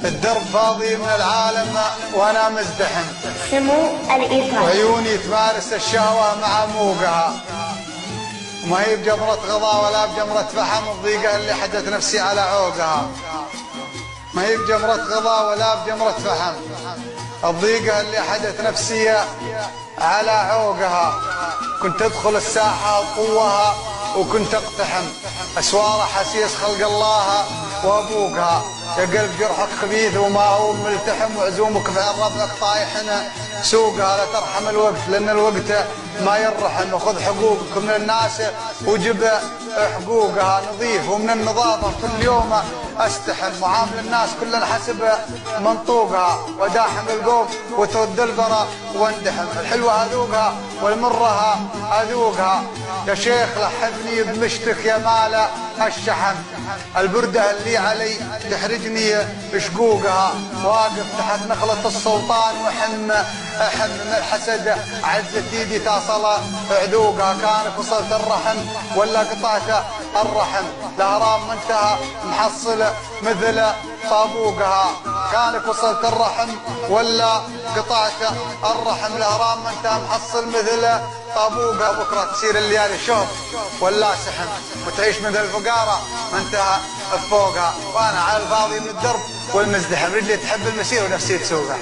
الدرب فاضي من العالم وانا مزدحم، سمو الإيطالي وعيوني تمارس الشهوة مع موقها، ما هي بجمرة غضا ولا بجمرة فحم، الضيقة اللي حدت نفسي على عوقها، ما هي بجمرة غضا ولا بجمرة فحم، الضيقة اللي حدت نفسي على عوقها، كنت ادخل الساحة بقوها وكنت اقتحم اسوار حسيس خلق الله وابوقها، يا قلب جرحك خبيث وما هو ملتحم، وعزومك في ربك طايحنا سوقها، لا ترحم الوقت لان الوقت ما يرحم، وخذ حقوقك من الناس وجب حقوقها، نظيف ومن النظافة كل يوم استحم، وعامل الناس كلنا حسب منطوقها، وداحم القوم وترد البرا واندحم، الحلوة اذوقها والمرة اذوقها، يا شيخ لحفني بمشتك يا مال الشحم، البردة اللي علي تحرجني شقوقها، واقف تحت نخلة السلطان وحم من الحسد عزت ايدي تصل عدوقها، كانك وصلت الرحم ولا قطعت الرحم، الاهرام ما انتهى محصل مثل طابوقها، كانك وصلت الرحم ولا قطعت الرحم، الاهرام ما انتهى محصل مثل طابوقها، بكره تصير الليالي شهر ولا سحم، وتعيش مثل الفقاره ما انتهى فوقها، وانا على الفاضي من الدرب والمزدحم، رجلي تحب المسير ونفسي تسوقها.